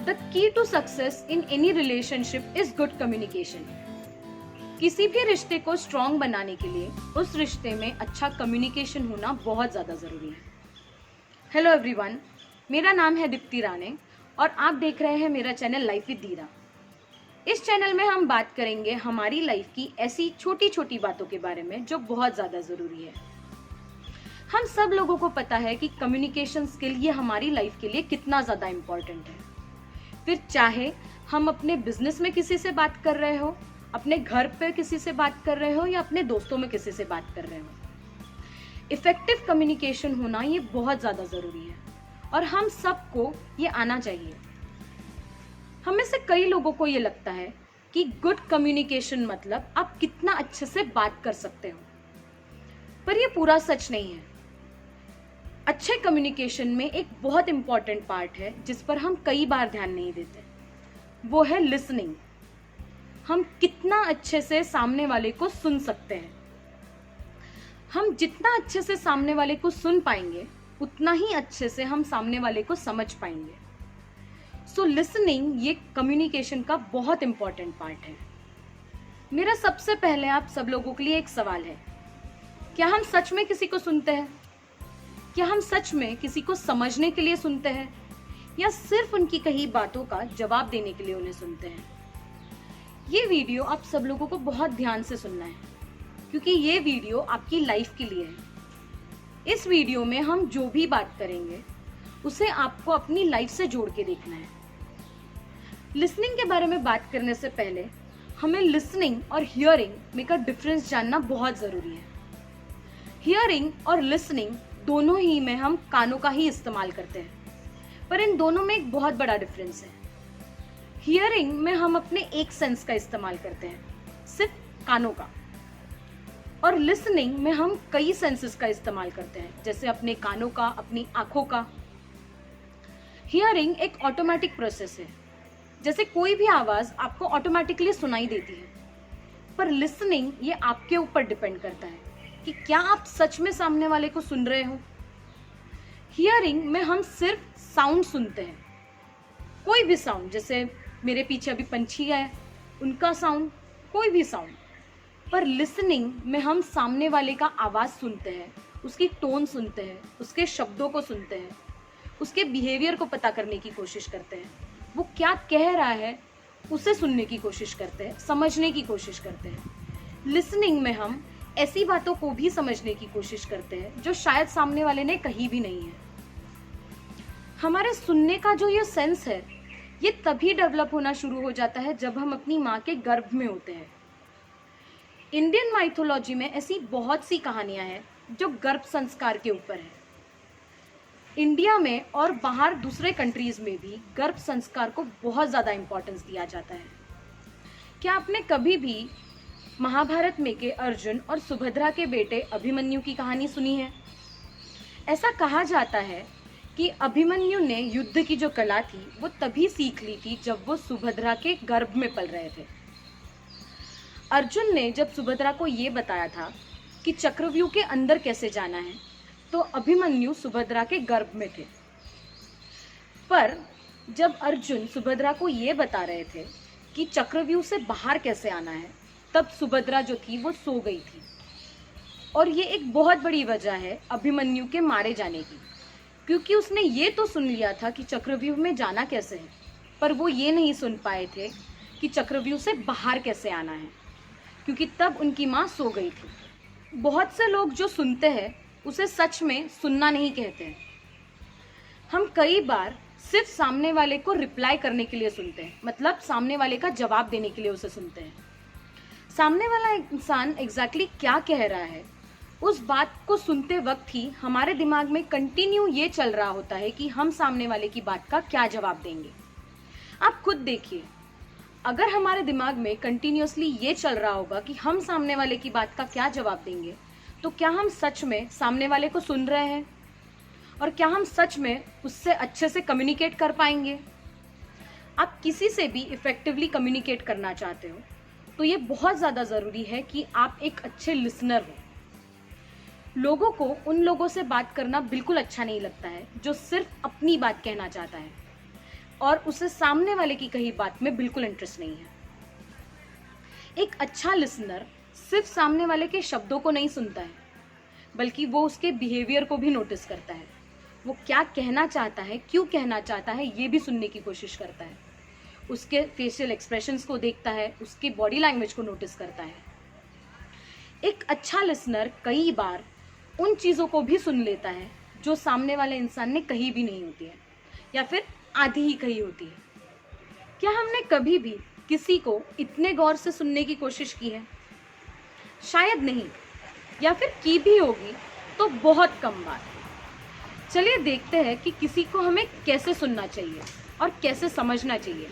The key to success in any relationship is good communication. किसी भी रिश्ते को स्ट्रॉन्ग बनाने के लिए उस रिश्ते में अच्छा कम्युनिकेशन होना बहुत ज़्यादा ज़रूरी है। हेलो एवरीवन, मेरा नाम है दीप्ति राणे और आप देख रहे हैं मेरा चैनल लाइफ विद धीरा। इस चैनल में हम बात करेंगे हमारी लाइफ की ऐसी छोटी छोटी बातों के बारे में जो बहुत ज़्यादा ज़रूरी है। हम सब लोगों को पता है कि कम्युनिकेशन स्किल ये हमारी लाइफ के लिए कितना ज़्यादा इम्पॉर्टेंट है। फिर चाहे हम अपने बिजनेस में किसी से बात कर रहे हो, अपने घर पे किसी से बात कर रहे हो या अपने दोस्तों में किसी से बात कर रहे हो, इफेक्टिव कम्युनिकेशन होना ये बहुत ज़्यादा ज़रूरी है और हम सबको ये आना चाहिए। हम में से कई लोगों को ये लगता है कि गुड कम्युनिकेशन मतलब आप कितना अच्छे से बात कर सकते हो, पर ये पूरा सच नहीं है। अच्छे कम्युनिकेशन में एक बहुत इंपॉर्टेंट पार्ट है जिस पर हम कई बार ध्यान नहीं देते, वो है लिसनिंग। हम कितना अच्छे से सामने वाले को सुन सकते हैं। हम जितना अच्छे से सामने वाले को सुन पाएंगे उतना ही अच्छे से हम सामने वाले को समझ पाएंगे। सो लिसनिंग ये कम्युनिकेशन का बहुत इंपॉर्टेंट पार्ट है। मेरा सबसे पहले आप सब लोगों के लिए एक सवाल है, क्या हम सच में किसी को सुनते हैं? क्या हम सच में किसी को समझने के लिए सुनते हैं या सिर्फ उनकी कही बातों का जवाब देने के लिए उन्हें सुनते हैं? ये वीडियो आप सब लोगों को बहुत ध्यान से सुनना है क्योंकि ये वीडियो आपकी लाइफ के लिए है। इस वीडियो में हम जो भी बात करेंगे उसे आपको अपनी लाइफ से जोड़ के देखना है। लिसनिंग के बारे में बात करने से पहले हमें लिसनिंग और हियरिंग में का डिफरेंस जानना बहुत ज़रूरी है। हियरिंग और लिसनिंग दोनों ही में हम कानों का ही इस्तेमाल करते हैं, पर इन दोनों में एक बहुत बड़ा डिफरेंस है। हियरिंग में हम अपने एक सेंस का इस्तेमाल करते हैं, सिर्फ कानों का, और लिसनिंग में हम कई सेंसेस का इस्तेमाल करते हैं, जैसे अपने कानों का, अपनी आंखों का। हियरिंग एक ऑटोमेटिक प्रोसेस है, जैसे कोई भी आवाज़ आपको ऑटोमेटिकली सुनाई देती है, पर लिसनिंग ये आपके ऊपर डिपेंड करता है कि क्या आप सच में सामने वाले को सुन रहे हो। हियरिंग में हम सिर्फ साउंड सुनते हैं, कोई भी साउंड, जैसे मेरे पीछे अभी पंछी है उनका साउंड, कोई भी साउंड। पर लिसनिंग में हम सामने वाले का आवाज़ सुनते हैं, उसकी टोन सुनते हैं, उसके शब्दों को सुनते हैं, उसके बिहेवियर को पता करने की कोशिश करते हैं, वो क्या कह रहा है उसे सुनने की कोशिश करते हैं, समझने की कोशिश करते हैं। लिसनिंग में हम ऐसी बातों को भी समझने की कोशिश करते हैं जो शायद सामने वाले ने कही भी नहीं है। हमारे सुनने का जो ये सेंस है ये तभी डेवलप होना शुरू हो जाता है जब हम अपनी माँ के गर्भ में होते हैं। इंडियन माइथोलॉजी में ऐसी बहुत सी कहानियां हैं जो गर्भ संस्कार के ऊपर है। इंडिया में और बाहर दूसरे कंट्रीज में भी गर्भ संस्कार को बहुत ज़्यादा इम्पोर्टेंस दिया जाता है। क्या आपने कभी भी महाभारत में के अर्जुन और सुभद्रा के बेटे अभिमन्यु की कहानी सुनी है? ऐसा कहा जाता है कि अभिमन्यु ने युद्ध की जो कला थी वो तभी सीख ली थी जब वो सुभद्रा के गर्भ में पल रहे थे। अर्जुन ने जब सुभद्रा को ये बताया था कि चक्रव्यूह के अंदर कैसे जाना है, तो अभिमन्यु सुभद्रा के गर्भ में थे। पर जब अर्जुन सुभद्रा को ये बता रहे थे कि चक्रव्यूह से बाहर कैसे आना है, तब सुभद्रा जो थी वो सो गई थी। और ये एक बहुत बड़ी वजह है अभिमन्यु के मारे जाने की, क्योंकि उसने ये तो सुन लिया था कि चक्रव्यूह में जाना कैसे है, पर वो ये नहीं सुन पाए थे कि चक्रव्यूह से बाहर कैसे आना है, क्योंकि तब उनकी माँ सो गई थी। बहुत से लोग जो सुनते हैं उसे सच में सुनना नहीं कहते हैं। हम कई बार सिर्फ सामने वाले को रिप्लाई करने के लिए सुनते हैं, मतलब सामने वाले का जवाब देने के लिए उसे सुनते हैं। सामने वाला इंसान एग्जैक्टली क्या कह रहा है उस बात को सुनते वक्त ही हमारे दिमाग में कंटिन्यू ये चल रहा होता है कि हम सामने वाले की बात का क्या जवाब देंगे। आप खुद देखिए, अगर हमारे दिमाग में कंटिन्यूअसली ये चल रहा होगा कि हम सामने वाले की बात का क्या जवाब देंगे, तो क्या हम सच में सामने वाले को सुन रहे हैं और क्या हम सच में उससे अच्छे से कम्युनिकेट कर पाएंगे? आप किसी से भी इफेक्टिवली कम्युनिकेट करना चाहते हो तो ये बहुत ज़्यादा ज़रूरी है कि आप एक अच्छे लिसनर हो। लोगों को उन लोगों से बात करना बिल्कुल अच्छा नहीं लगता है जो सिर्फ अपनी बात कहना चाहता है। और उसे सामने वाले की कही बात में बिल्कुल इंटरेस्ट नहीं है। एक अच्छा लिसनर सिर्फ सामने वाले के शब्दों को नहीं सुनता है, बल्कि वो उसके बिहेवियर को भी नोटिस करता है। वो क्या कहना चाहता है, क्यों कहना चाहता है, ये भी सुनने की कोशिश करता है। उसके फेशियल एक्सप्रेशंस को देखता है, उसकी बॉडी लैंग्वेज को नोटिस करता है। एक अच्छा लिसनर कई बार उन चीज़ों को भी सुन लेता है जो सामने वाले इंसान ने कही भी नहीं होती है, या फिर आधी ही कही होती है। क्या हमने कभी भी किसी को इतने गौर से सुनने की कोशिश की है? शायद नहीं, या फिर की भी होगी तो बहुत कम बार। चलिए देखते हैं कि किसी को हमें कैसे सुनना चाहिए और कैसे समझना चाहिए।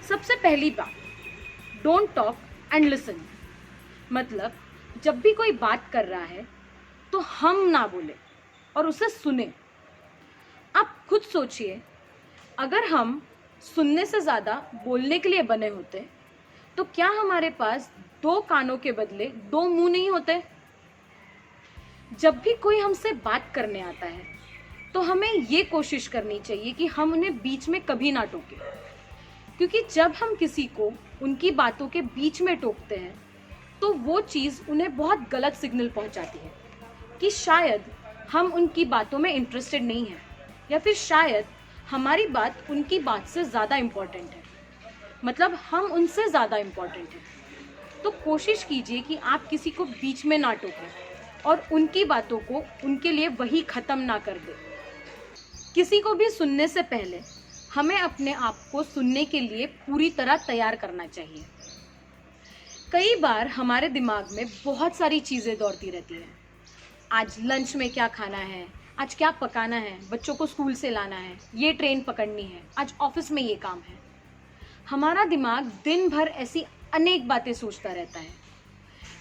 सबसे पहली बात, डोंट टॉक एंड लिसन। मतलब जब भी कोई बात कर रहा है तो हम ना बोले और उसे सुने। आप खुद सोचिए, अगर हम सुनने से ज़्यादा बोलने के लिए बने होते तो क्या हमारे पास 2 कानों के बदले 2 मुंह नहीं होते? जब भी कोई हमसे बात करने आता है तो हमें ये कोशिश करनी चाहिए कि हम उन्हें बीच में कभी ना टोकें, क्योंकि जब हम किसी को उनकी बातों के बीच में टोकते हैं तो वो चीज़ उन्हें बहुत गलत सिग्नल पहुंचाती है कि शायद हम उनकी बातों में इंटरेस्टेड नहीं हैं, या फिर शायद हमारी बात उनकी बात से ज़्यादा इम्पॉर्टेंट है, मतलब हम उनसे ज़्यादा इम्पॉर्टेंट हैं। तो कोशिश कीजिए कि आप किसी को बीच में ना टोकें और उनकी बातों को उनके लिए वही ख़त्म ना कर दें। किसी को भी सुनने से पहले हमें अपने आप को सुनने के लिए पूरी तरह तैयार करना चाहिए। कई बार हमारे दिमाग में बहुत सारी चीज़ें दौड़ती रहती हैं। आज लंच में क्या खाना है, आज क्या पकाना है, बच्चों को स्कूल से लाना है, ये ट्रेन पकड़नी है, आज ऑफिस में ये काम है। हमारा दिमाग दिन भर ऐसी अनेक बातें सोचता रहता है।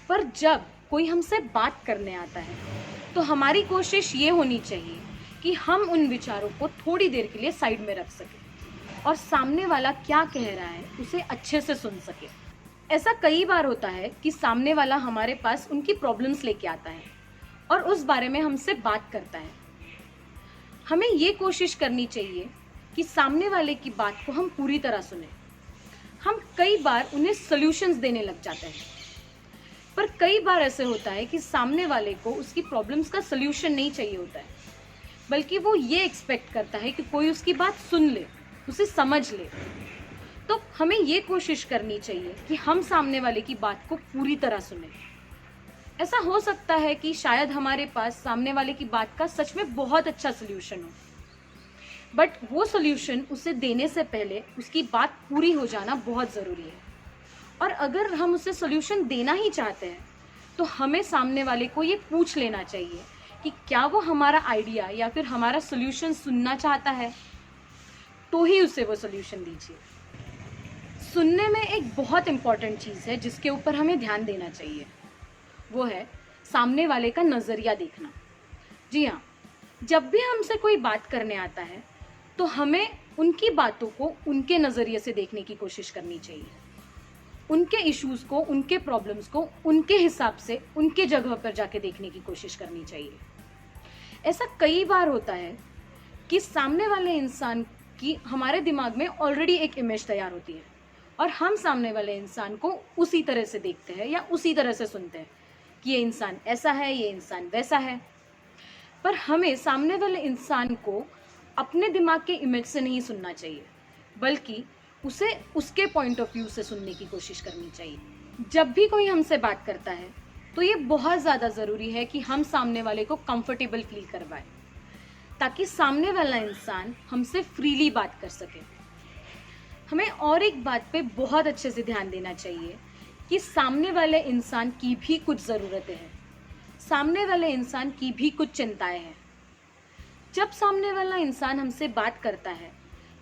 पर जब कोई हमसे बात करने आता है तो हमारी कोशिश ये होनी चाहिए कि हम उन विचारों को थोड़ी देर के लिए साइड में रख सकें और सामने वाला क्या कह रहा है उसे अच्छे से सुन सके। ऐसा कई बार होता है कि सामने वाला हमारे पास उनकी प्रॉब्लम्स लेके आता है और उस बारे में हमसे बात करता है। हमें ये कोशिश करनी चाहिए कि सामने वाले की बात को हम पूरी तरह सुनें। हम कई बार उन्हें सॉल्यूशंस देने लग जाते हैं, पर कई बार ऐसे होता है कि सामने वाले को उसकी प्रॉब्लम्स का सॉल्यूशन नहीं चाहिए होता है, बल्कि वो ये एक्सपेक्ट करता है कि कोई उसकी बात सुन ले, उसे समझ ले। तो हमें ये कोशिश करनी चाहिए कि हम सामने वाले की बात को पूरी तरह सुनें। ऐसा हो सकता है कि शायद हमारे पास सामने वाले की बात का सच में बहुत अच्छा सॉल्यूशन हो, बट वो सॉल्यूशन उसे देने से पहले उसकी बात पूरी हो जाना बहुत ज़रूरी है। और अगर हम उसे सॉल्यूशन देना ही चाहते हैं तो हमें सामने वाले को ये पूछ लेना चाहिए कि क्या वो हमारा आइडिया या फिर हमारा सॉल्यूशन सुनना चाहता है, तो ही उसे वो सॉल्यूशन दीजिए। सुनने में एक बहुत इम्पॉर्टेंट चीज़ है जिसके ऊपर हमें ध्यान देना चाहिए, वो है सामने वाले का नज़रिया देखना। जी हाँ, जब भी हमसे कोई बात करने आता है तो हमें उनकी बातों को उनके नज़रिए से देखने की कोशिश करनी चाहिए। उनके इश्यूज़ को, उनके प्रॉब्लम्स को उनके हिसाब से, उनके जगह पर जाके देखने की कोशिश करनी चाहिए। ऐसा कई बार होता है कि सामने वाले इंसान की हमारे दिमाग में ऑलरेडी एक इमेज तैयार होती है और हम सामने वाले इंसान को उसी तरह से देखते हैं या उसी तरह से सुनते हैं कि ये इंसान ऐसा है, ये इंसान वैसा है। पर हमें सामने वाले इंसान को अपने दिमाग के इमेज से नहीं सुनना चाहिए, बल्कि उसे उसके पॉइंट ऑफ व्यू से सुनने की कोशिश करनी चाहिए। जब भी कोई हमसे बात करता है तो ये बहुत ज़्यादा ज़रूरी है कि हम सामने वाले को कंफर्टेबल फील करवाएं, ताकि सामने वाला इंसान हमसे फ्रीली बात कर सके। हमें और एक बात पे बहुत अच्छे से ध्यान देना चाहिए कि सामने वाले इंसान की भी कुछ ज़रूरतें हैं, सामने वाले इंसान की भी कुछ चिंताएं हैं। जब सामने वाला इंसान हमसे बात करता है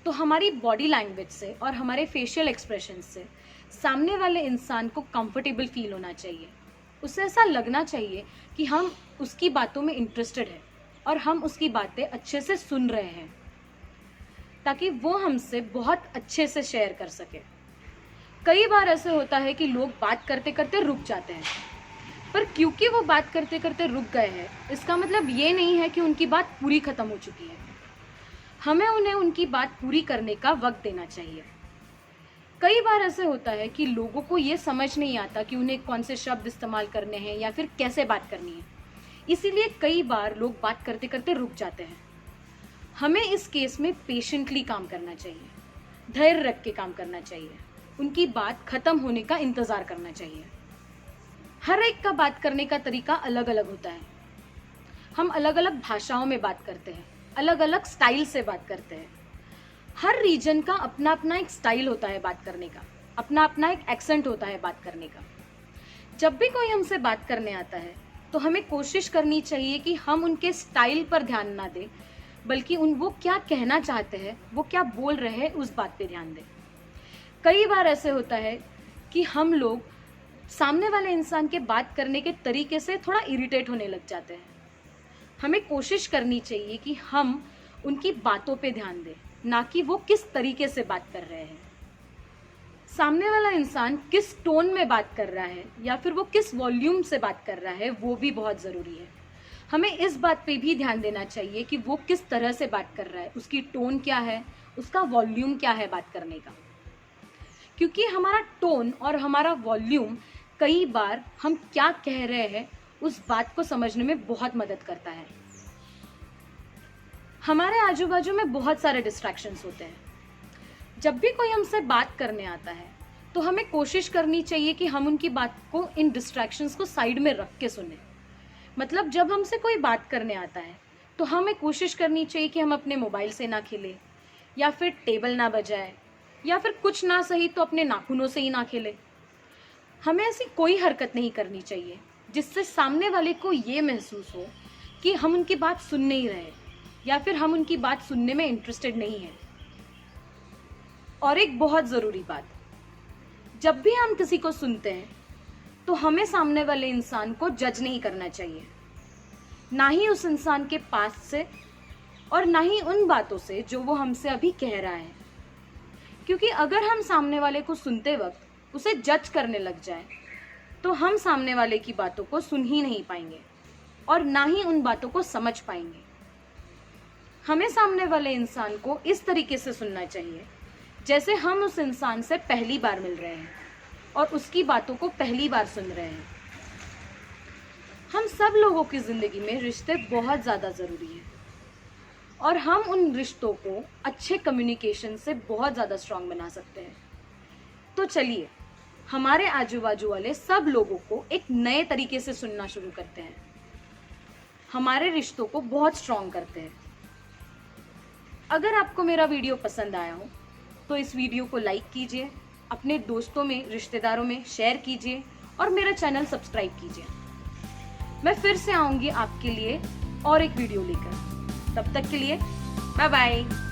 तो हमारी बॉडी लैंग्वेज से और हमारे फेशियल एक्सप्रेशन से सामने वाले इंसान को कंफर्टेबल फील होना चाहिए। उसे ऐसा लगना चाहिए कि हम उसकी बातों में इंटरेस्टेड हैं और हम उसकी बातें अच्छे से सुन रहे हैं, ताकि वो हमसे बहुत अच्छे से शेयर कर सके। कई बार ऐसे होता है कि लोग बात करते करते रुक जाते हैं, पर क्योंकि वो बात करते करते रुक गए हैं इसका मतलब ये नहीं है कि उनकी बात पूरी ख़त्म हो चुकी है। हमें उन्हें उनकी बात पूरी करने का वक्त देना चाहिए। कई बार ऐसे होता है कि लोगों को ये समझ नहीं आता कि उन्हें कौन से शब्द इस्तेमाल करने हैं या फिर कैसे बात करनी है, इसीलिए कई बार लोग बात करते करते रुक जाते हैं। हमें इस केस में पेशेंटली काम करना चाहिए, धैर्य रख के काम करना चाहिए, उनकी बात खत्म होने का इंतजार करना चाहिए। हर एक का बात करने का तरीका अलग अलग होता है। हम अलग अलग भाषाओं में बात करते हैं, अलग अलग स्टाइल से बात करते हैं। हर रीजन का अपना अपना एक स्टाइल होता है बात करने का, अपना अपना एक एक्सेंट होता है बात करने का। जब भी कोई हमसे बात करने आता है तो हमें कोशिश करनी चाहिए कि हम उनके स्टाइल पर ध्यान ना दें, बल्कि वो क्या कहना चाहते हैं, वो क्या बोल रहे हैं, उस बात पे ध्यान दें। कई बार ऐसे होता है कि हम लोग सामने वाले इंसान के बात करने के तरीके से थोड़ा इरिटेट होने लग जाते हैं। हमें कोशिश करनी चाहिए कि हम उनकी बातों पे ध्यान दें, ना कि वो किस तरीके से बात कर रहे हैं। सामने वाला इंसान किस टोन में बात कर रहा है या फिर वो किस वॉल्यूम से बात कर रहा है, वो भी बहुत ज़रूरी है। हमें इस बात पे भी ध्यान देना चाहिए कि वो किस तरह से बात कर रहा है, उसकी टोन क्या है, उसका वॉल्यूम क्या है बात करने का। क्योंकि हमारा टोन और हमारा वॉल्यूम कई बार हम क्या कह रहे हैं उस बात को समझने में बहुत मदद करता है। हमारे आजू बाजू में बहुत सारे डिस्ट्रैक्शंस होते हैं। जब भी कोई हमसे बात करने आता है तो हमें कोशिश करनी चाहिए कि हम उनकी बात को, इन डिस्ट्रैक्शंस को साइड में रख के सुने। मतलब जब हमसे कोई बात करने आता है तो हमें कोशिश करनी चाहिए कि हम अपने मोबाइल से ना खेलें, या फिर टेबल ना बजाए, या फिर कुछ ना सही तो अपने नाखूनों से ही ना खेले। हमें ऐसी कोई हरकत नहीं करनी चाहिए जिससे सामने वाले को ये महसूस हो कि हम उनकी बात सुन नहीं रहे या फिर हम उनकी बात सुनने में इंटरेस्टेड नहीं है। और एक बहुत ज़रूरी बात, जब भी हम किसी को सुनते हैं तो हमें सामने वाले इंसान को जज नहीं करना चाहिए, ना ही उस इंसान के पास से और ना ही उन बातों से जो वो हमसे अभी कह रहा है। क्योंकि अगर हम सामने वाले को सुनते वक्त उसे जज करने लग जाए तो हम सामने वाले की बातों को सुन ही नहीं पाएंगे और ना ही उन बातों को समझ पाएंगे। हमें सामने वाले इंसान को इस तरीके से सुनना चाहिए जैसे हम उस इंसान से पहली बार मिल रहे हैं और उसकी बातों को पहली बार सुन रहे हैं। हम सब लोगों की ज़िंदगी में रिश्ते बहुत ज़्यादा ज़रूरी हैं और हम उन रिश्तों को अच्छे कम्युनिकेशन से बहुत ज़्यादा स्ट्रांग बना सकते हैं। तो चलिए हमारे आजू बाजू वाले सब लोगों को एक नए तरीके से सुनना शुरू करते हैं, हमारे रिश्तों को बहुत स्ट्रांग करते हैं। अगर आपको मेरा वीडियो पसंद आया हो तो इस वीडियो को लाइक कीजिए, अपने दोस्तों में, रिश्तेदारों में शेयर कीजिए और मेरा चैनल सब्सक्राइब कीजिए। मैं फिर से आऊँगी आपके लिए और एक वीडियो लेकर। तब तक के लिए बाय बाय।